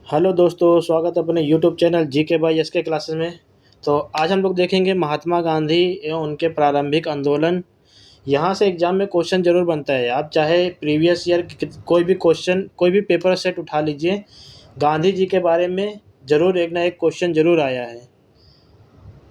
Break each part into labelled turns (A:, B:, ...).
A: Hello दोस्तों, स्वागत है अपने YouTube channel GK by SK classes में। तो आज हम लोग देखेंगे महात्मा गांधी एवं उनके प्रारंभिक आंदोलन। यहाँ से एग्जाम में क्वेश्चन जरूर बनता है। आप चाहे प्रीवियस ईयर कोई भी क्वेश्चन, कोई भी पेपर सेट उठा लीजिए, गांधी जी के बारे में ज़रूर एक ना एक क्वेश्चन ज़रूर आया है।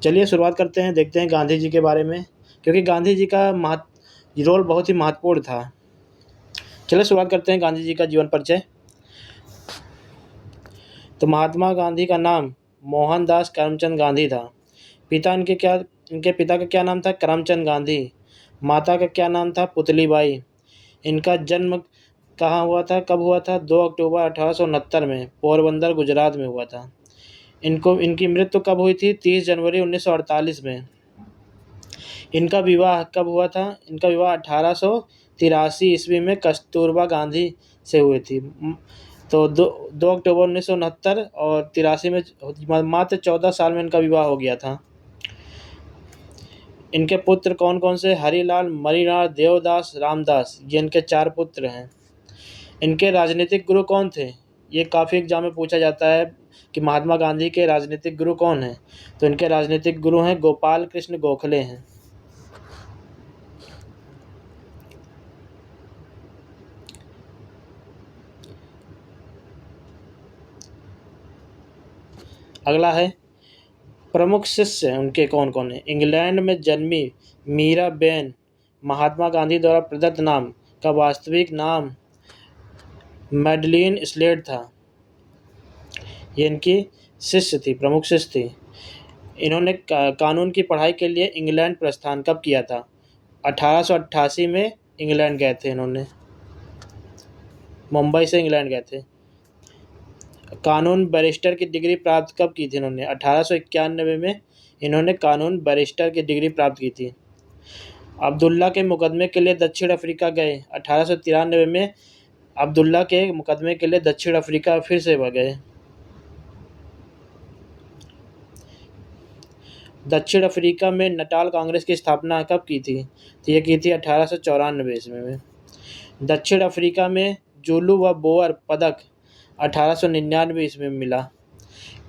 A: चलिए शुरुआत करते हैं, देखते हैं गांधी जी के बारे में, क्योंकि गांधी जी का रोल बहुत ही महत्वपूर्ण था। चलिए शुरुआत करते हैं गांधी जी का जीवन परिचय। तो महात्मा गांधी का नाम मोहनदास करमचंद गांधी था। इनके पिता का क्या नाम था? करमचंद गांधी। माता का क्या नाम था? पुतलीबाई। इनका जन्म कहाँ हुआ था, कब हुआ था? 2 अक्टूबर 1869 में पोरबंदर, गुजरात में हुआ था। इनकी मृत्यु कब हुई थी? 30 जनवरी 1948 में। इनका विवाह कब हुआ था? इनका विवाह 1883 ईस्वी में कस्तूरबा गांधी से हुई थी। तो 2 अक्टूबर 1969 और 83 में मात्र 14 साल में इनका विवाह हो गया था। इनके पुत्र कौन कौन से? हरिलाल, मणिलाल, देवदास, रामदास, ये इनके 4 पुत्र हैं। इनके राजनीतिक गुरु कौन थे? ये काफ़ी एग्जाम में पूछा जाता है कि महात्मा गांधी के राजनीतिक गुरु कौन हैं। तो इनके राजनीतिक गुरु हैं गोपाल कृष्ण गोखले हैं। अगला है प्रमुख शिष्य उनके कौन कौन हैं। इंग्लैंड में जन्मी मीराबेन महात्मा गांधी द्वारा प्रदत्त नाम का वास्तविक नाम मैडलिन स्लेड था। ये इनकी शिष्य थी, प्रमुख शिष्य थी। इन्होंने कानून की पढ़ाई के लिए इंग्लैंड प्रस्थान कब किया था? 1888 में इंग्लैंड गए थे इन्होंने, मुंबई से इंग्लैंड गए थे। कानून बैरिस्टर की डिग्री प्राप्त कब की थी इन्होंने? 1891 में इन्होंने कानून बैरिस्टर की डिग्री प्राप्त की थी। अब्दुल्ला के मुकदमे के लिए दक्षिण अफ्रीका गए। 1893 में अब्दुल्ला के मुकदमे के लिए दक्षिण अफ्रीका फिर से वह गए। दक्षिण अफ्रीका में नटाल कांग्रेस की स्थापना कब की थी? तो ये की थी 1894 ईस्वी में। दक्षिण अफ्रीका में जुलू व बोअर पदक 1899 ईस्वी में मिला।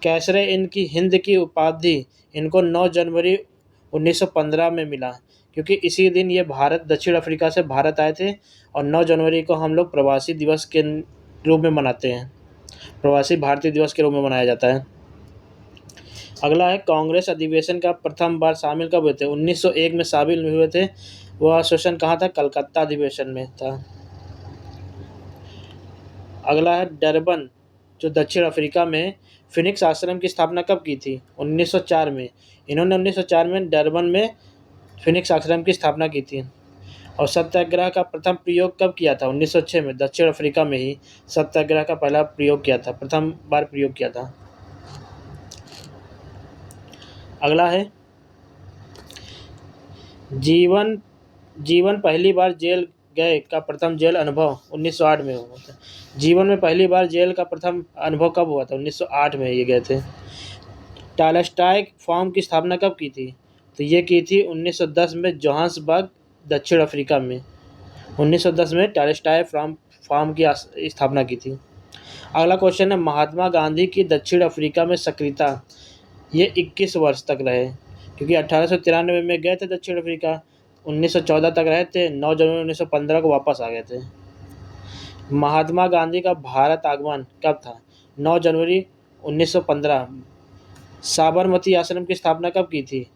A: कैसरे इनकी हिंद की उपाधि इनको 9 जनवरी 1915 में मिला, क्योंकि इसी दिन ये दक्षिण अफ्रीका से भारत आए थे। और 9 जनवरी को हम लोग प्रवासी दिवस के रूप में मनाते हैं, प्रवासी भारतीय दिवस के रूप में मनाया जाता है। अगला है कांग्रेस अधिवेशन का प्रथम बार शामिल कब हुए थे? 1901 में शामिल हुए थे। वह सेशन कहाँ था? कलकत्ता अधिवेशन में था। अगला है डरबन, जो दक्षिण अफ्रीका में फिनिक्स आश्रम की स्थापना कब की थी? 1904 में। इन्होंने 1904 में डरबन में फिनिक्स आश्रम की स्थापना की थी। और सत्याग्रह का प्रथम प्रयोग कब किया था? 1906 में, दक्षिण अफ्रीका में ही सत्याग्रह का पहला प्रयोग किया था, प्रथम बार प्रयोग किया था। अगला है जीवन जीवन पहली बार जेल गए का प्रथम जेल अनुभव 1908 में हुआ था। जीवन में पहली बार जेल का प्रथम अनुभव कब हुआ था? 1908 में ये गए थे। टॉलस्टॉय फॉर्म की स्थापना कब की थी? तो ये की थी 1910 में, जोहान्सबर्ग, दक्षिण अफ्रीका में। 1910 में टॉलस्टॉय फॉर्म की स्थापना की थी। अगला क्वेश्चन है महात्मा गांधी की दक्षिण अफ्रीका में सक्रियता ये 21 वर्ष तक रहे, क्योंकि 1893 में गए थे दक्षिण अफ्रीका, 1914 तक रहे थे, 9 जनवरी 1915 को वापस आ गए थे। महात्मा गांधी का भारत आगमन कब था? 9 जनवरी 1915। साबरमती आश्रम की स्थापना कब की थी?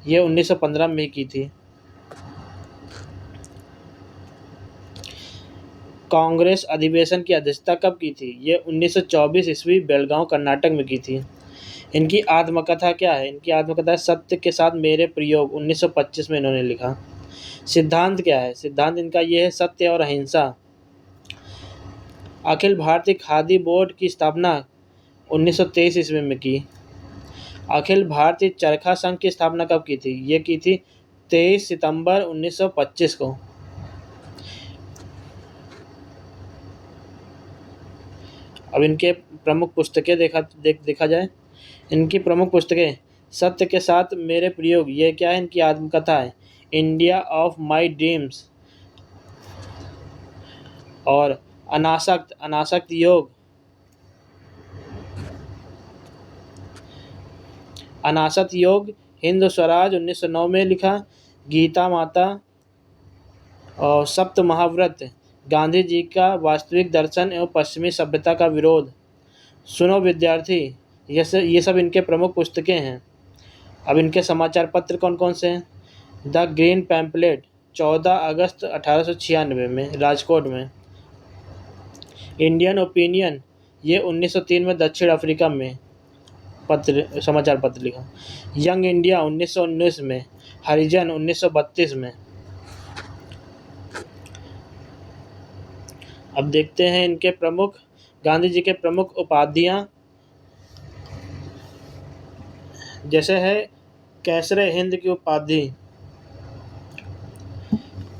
A: ये 1915 में ही की थी। कांग्रेस अधिवेशन की अध्यक्षता कब की थी? ये 1924 ईस्वी बेलगांव, कर्नाटक में की थी। इनकी आत्मकथा क्या है? इनकी आत्मकथा है सत्य के साथ मेरे प्रयोग, 1925 में इन्होंने लिखा। सिद्धांत क्या है? सिद्धांत इनका ये है सत्य और अहिंसा। अखिल भारतीय खादी बोर्ड की स्थापना 1923 ईस्वी में की। अखिल भारतीय चरखा संघ की स्थापना कब की थी? ये की थी 23 सितंबर 1925 को। अब इनके प्रमुख पुस्तकें देखा जाए। इनकी प्रमुख पुस्तकें सत्य के साथ मेरे प्रयोग, ये क्या है? इनकी आत्मकथा है। इंडिया ऑफ माय ड्रीम्स और अनासक्त योग, अनासत योग, हिंद स्वराज 1909 में लिखा, गीता माता और सप्त महाव्रत, गांधी जी का वास्तविक दर्शन एवं पश्चिमी सभ्यता का विरोध, सुनो विद्यार्थी, ये सब इनके प्रमुख पुस्तकें हैं। अब इनके समाचार पत्र कौन कौन से हैं? द ग्रीन पैम्पलेट 14 अगस्त 1896 में राजकोट में। इंडियन ओपिनियन ये 1903 में दक्षिण अफ्रीका में समाचार पत्र लिखा। यंग इंडिया 1919 में, हरिजन 1932 में। अब देखते हैं इनके प्रमुख, गांधी जी के प्रमुख उपाधियां, जैसे है कैसरे हिंद की उपाधि,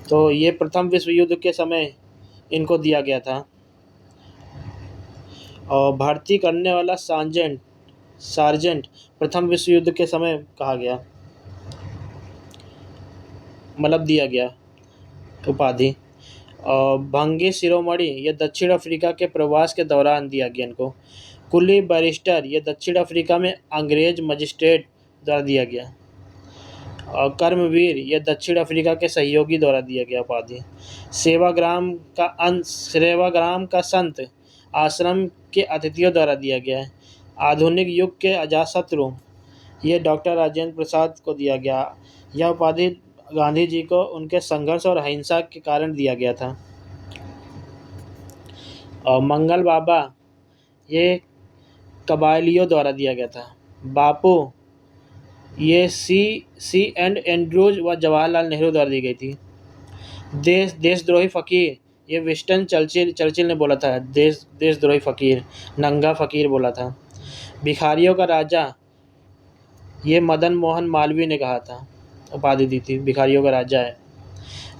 A: तो ये प्रथम विश्व युद्ध के समय इनको दिया गया था। और भर्ती करने वाला सार्जेंट प्रथम विश्व युद्ध के समय कहा गया, मतलब दिया गया उपाधि। और भंगी शिरोमणि ये दक्षिण अफ्रीका के प्रवास के दौरान दिया गया इनको। कुली बैरिस्टर ये दक्षिण अफ्रीका में अंग्रेज मजिस्ट्रेट द्वारा दिया गया। और कर्मवीर ये दक्षिण अफ्रीका के सहयोगी द्वारा दिया गया उपाधि। सेवाग्राम का संत आश्रम के अतिथियों द्वारा दिया गया है। आधुनिक युग के अजातशत्रु ये डॉक्टर राजेंद्र प्रसाद को दिया गया। यह उपाधि गांधी जी को उनके संघर्ष और अहिंसा के कारण दिया गया था। और मंगल बाबा ये कबायलियों द्वारा दिया गया था। बापू ये सी एंड एंड्रूज व जवाहरलाल नेहरू द्वारा दी गई थी। देशद्रोही फकीर ये विंस्टन चर्चिल ने बोला था, देशद्रोही फकीर, नंगा फकीर बोला था। भिखारियों का राजा ये मदन मोहन मालवीय ने कहा था, उपाधि दी थी, भिखारियों का राजा है।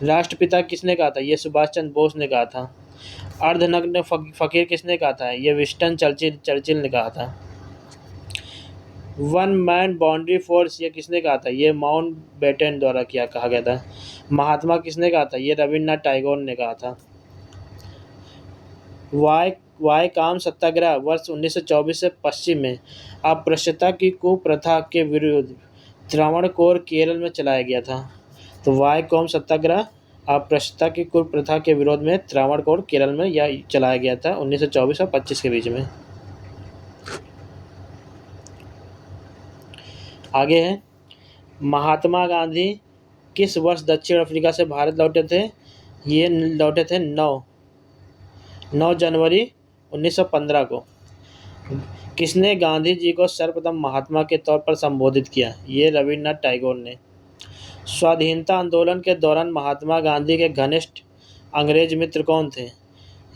A: राष्ट्रपिता किसने कहा था? ये सुभाष चंद्र बोस ने कहा था। अर्धनग्न फकीर किसने कहा था? ये विंस्टन चर्चिल ने कहा था। वन मैन बाउंड्री फोर्स ये किसने कहा था? ये माउंट बेटन द्वारा कहा गया था। महात्मा किसने कहा था? ये रविन्द्रनाथ टैगोर ने कहा था। वाई काम सत्याग्रह वर्ष 1924 से पश्चिम में अस्पृश्यता की कुप्रथा के विरुद्ध त्रावणकोर केरल में चलाया गया था। तो वाई कॉम सत्याग्रह अस्पृश्यता की कुप्रथा के विरोध में त्रावणकोर केरल में यह चलाया गया था 1924 और 25 के बीच में। आगे है, महात्मा गांधी किस वर्ष दक्षिण अफ्रीका से भारत लौटे थे? ये लौटे थे 9 जनवरी 1915 को। किसने गांधी जी को सर्वप्रथम महात्मा के तौर पर संबोधित किया? ये रविन्द्रनाथ टैगोर ने। स्वाधीनता आंदोलन के दौरान महात्मा गांधी के घनिष्ठ अंग्रेज मित्र कौन थे?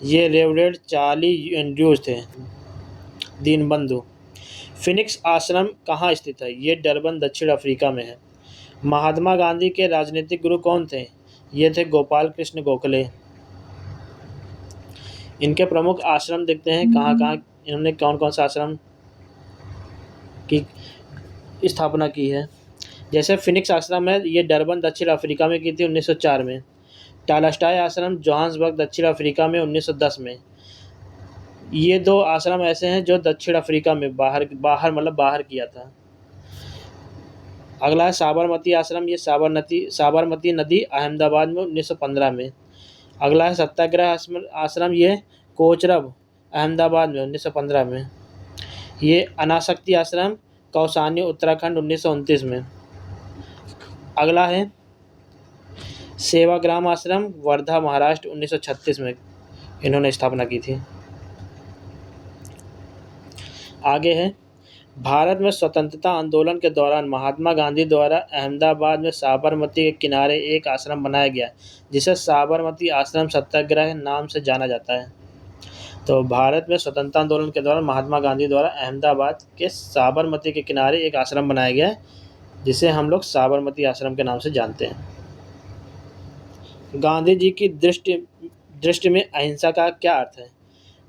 A: ये रेवरेंड चार्ली एंड्रूज थे, दीनबंधु। फिनिक्स आश्रम कहाँ स्थित है? ये डरबन दक्षिण अफ्रीका में है। महात्मा गांधी के राजनीतिक गुरु कौन थे? ये थे गोपाल कृष्ण गोखले। इनके प्रमुख आश्रम देखते हैं, कहाँ कहाँ इन्होंने कौन कौन सा आश्रम की स्थापना की है। जैसे फिनिक्स आश्रम है, ये डरबन दक्षिण अफ्रीका में की थी 1904 में। टालस्टॉय आश्रम जोहान्सबर्ग दक्षिण अफ्रीका में 1910 में। ये 2 आश्रम ऐसे हैं जो दक्षिण अफ्रीका में बाहर किया था। अगला है साबरमती आश्रम, ये साबरमती नदी अहमदाबाद में 1915 में। अगला है सत्याग्रह आश्रम, ये कोचरब अहमदाबाद में 1915 में। ये अनासक्ति आश्रम कौसानी उत्तराखंड 1929 में। अगला है सेवाग्राम आश्रम वर्धा महाराष्ट्र 1936 में इन्होंने स्थापना की थी। आगे है, भारत में स्वतंत्रता आंदोलन के दौरान महात्मा गांधी द्वारा अहमदाबाद में साबरमती के किनारे एक आश्रम बनाया गया जिसे साबरमती आश्रम सत्याग्रह नाम से जाना जाता है। तो भारत में स्वतंत्रता आंदोलन के दौरान महात्मा गांधी द्वारा अहमदाबाद के साबरमती के किनारे एक आश्रम बनाया गया जिसे हम लोग साबरमती आश्रम के नाम से जानते हैं। गांधी जी की दृष्टि में अहिंसा का क्या अर्थ है?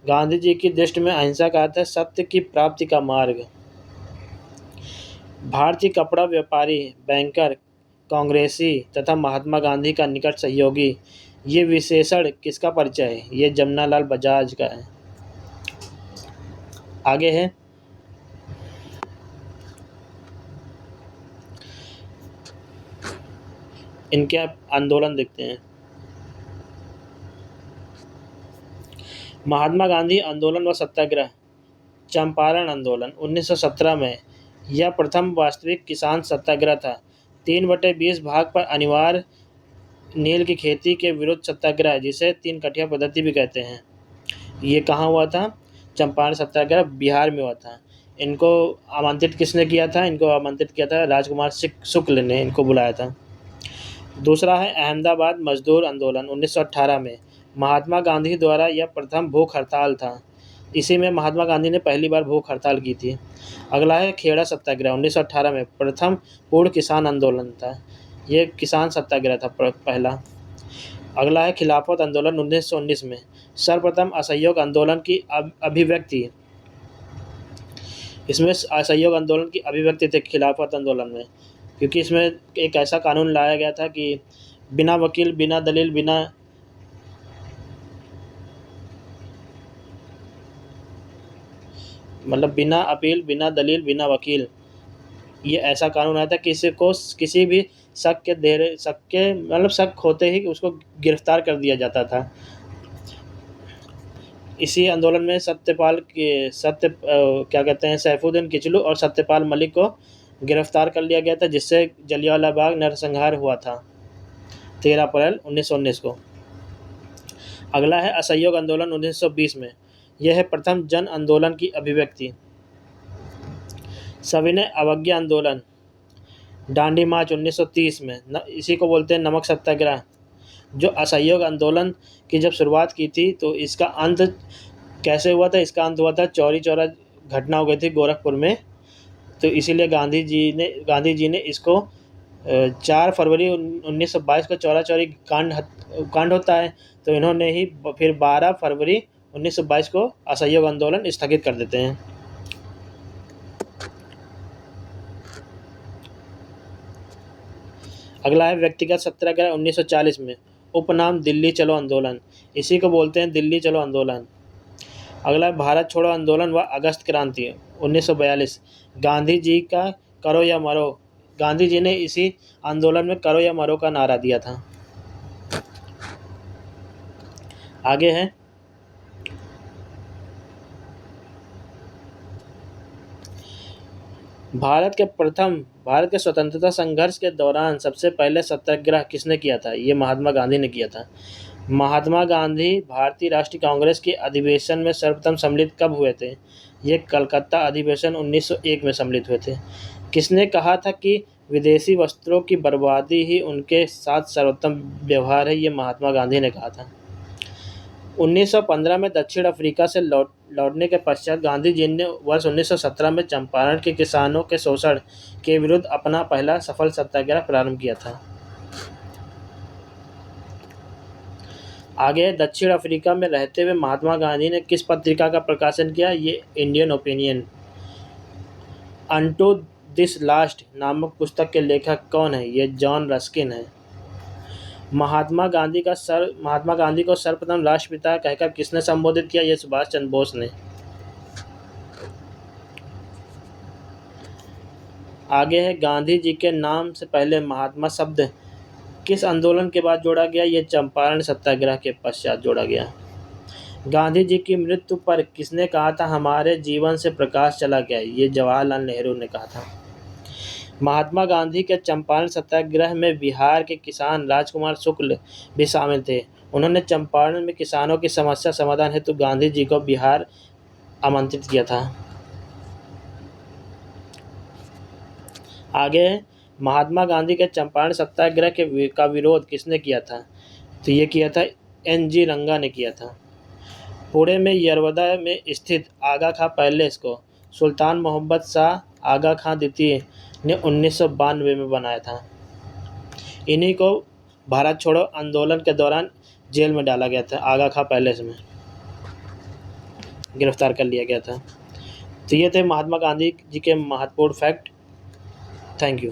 A: गांधी जी की दृष्टि में अहिंसा का अर्थ है सत्य की प्राप्ति का मार्ग। भारतीय कपड़ा व्यापारी, बैंकर, कांग्रेसी तथा महात्मा गांधी का निकट सहयोगी, ये विशेषण किसका परिचय है? ये जमनालाल बजाज का है। आगे है, इनके आंदोलन देखते हैं। महात्मा गांधी आंदोलन व सत्याग्रह। चंपारण आंदोलन 1917 में यह प्रथम वास्तविक किसान सत्याग्रह था। 3/20 भाग पर अनिवार्य नील की खेती के विरुद्ध सत्याग्रह, जिसे 3 कठिया पद्धति भी कहते हैं। ये कहाँ हुआ था? चंपारण सत्याग्रह बिहार में हुआ था। इनको आमंत्रित किसने किया था? इनको आमंत्रित किया था राजकुमार शुक्ल ने, इनको बुलाया था। दूसरा है अहमदाबाद मजदूर आंदोलन 1918 में। महात्मा गांधी द्वारा यह प्रथम भूख हड़ताल था। इसी में महात्मा गांधी ने पहली बार भूख हड़ताल की थी। अगला है खेड़ा सत्याग्रह 1918 में, प्रथम पूर्ण किसान आंदोलन था। ये किसान सत्याग्रह था पहला। अगला है खिलाफत आंदोलन 1919 में, सर्वप्रथम असहयोग आंदोलन की अभिव्यक्ति। इसमें असहयोग आंदोलन की अभिव्यक्ति थे खिलाफत आंदोलन में, क्योंकि इसमें एक ऐसा कानून लाया गया था कि बिना वकील, बिना दलील, बिना अपील, बिना दलील, बिना वकील, ये ऐसा कानून आया था कि किसी भी शक होते ही उसको गिरफ्तार कर दिया जाता था। इसी आंदोलन में सैफुद्दीन किचलू और सत्यपाल मलिक को गिरफ्तार कर लिया गया था, जिससे जलियांवाला बाग नरसंहार हुआ था 13 अप्रैल 1919 को। अगला है असहयोग आंदोलन 1920 में। यह है प्रथम जन आंदोलन की अभिव्यक्ति। सविनय अवज्ञा आंदोलन, दांडी मार्च 1930 में, इसी को बोलते हैं नमक सत्याग्रह। जो असहयोग आंदोलन की जब शुरुआत की थी तो इसका अंत कैसे हुआ था? इसका अंत हुआ था चौरी चौरा घटना हो गई थी गोरखपुर में, तो इसीलिए गांधी जी ने इसको 4 फरवरी 1922 को चौरा चौरी कांड होता है, तो इन्होंने ही फिर 12 फरवरी 1922 को असहयोग आंदोलन स्थगित कर देते हैं। अगला है व्यक्तिगत सत्याग्रह 1940 में, उपनाम दिल्ली चलो आंदोलन, इसी को बोलते हैं दिल्ली चलो आंदोलन। अगला है भारत छोड़ो आंदोलन व अगस्त क्रांति 1942। गांधी जी का करो या मरो, गांधी जी ने इसी आंदोलन में करो या मरो का नारा दिया था। आगे है भारत के स्वतंत्रता संघर्ष के दौरान सबसे पहले सत्याग्रह किसने किया था? ये महात्मा गांधी ने किया था। महात्मा गांधी भारतीय राष्ट्रीय कांग्रेस के अधिवेशन में सर्वप्रथम सम्मिलित कब हुए थे? ये कलकत्ता अधिवेशन 1901 में सम्मिलित हुए थे। किसने कहा था कि विदेशी वस्त्रों की बर्बादी ही उनके साथ सर्वोत्तम व्यवहार है? ये महात्मा गांधी ने कहा था। 1915 में दक्षिण अफ्रीका से लौटने के पश्चात गांधी जी ने वर्ष 1917 में चंपारण के किसानों के शोषण के विरुद्ध अपना पहला सफल सत्याग्रह प्रारंभ किया था। आगे दक्षिण अफ्रीका में रहते हुए महात्मा गांधी ने किस पत्रिका का प्रकाशन किया? ये Indian opinion. Unto this last नामक पुस्तक के लेखक कौन है? ये जॉन रस्किन है। महात्मा गांधी को सर्वप्रथम राष्ट्रपिता कहकर किसने संबोधित किया? ये सुभाष चंद्र बोस ने। आगे है गांधी जी के नाम से पहले महात्मा शब्द किस आंदोलन के बाद जोड़ा गया? ये चंपारण सत्याग्रह के पश्चात जोड़ा गया। गांधी जी की मृत्यु पर किसने कहा था हमारे जीवन से प्रकाश चला गया? ये जवाहरलाल नेहरू ने कहा था। महात्मा गांधी के चंपारण सत्याग्रह में बिहार के किसान राजकुमार शुक्ल भी शामिल थे। उन्होंने चंपारण में किसानों की समस्या समाधान हेतु गांधी जी को बिहार आमंत्रित किया था। आगे महात्मा गांधी के चंपारण सत्याग्रह का विरोध किसने किया था? तो ये किया था NG रंगा ने किया था। पुणे में यरवदा में स्थित आगा खां पैलेस को सुल्तान मोहम्मद शाह आगा खां द्वितीय ने 1992 में बनाया था। इन्हीं को भारत छोड़ो आंदोलन के दौरान जेल में डाला गया था, आगा खां पैलेस में गिरफ्तार कर लिया गया था। तो ये थे महात्मा गांधी जी के महत्वपूर्ण फैक्ट। Thank you.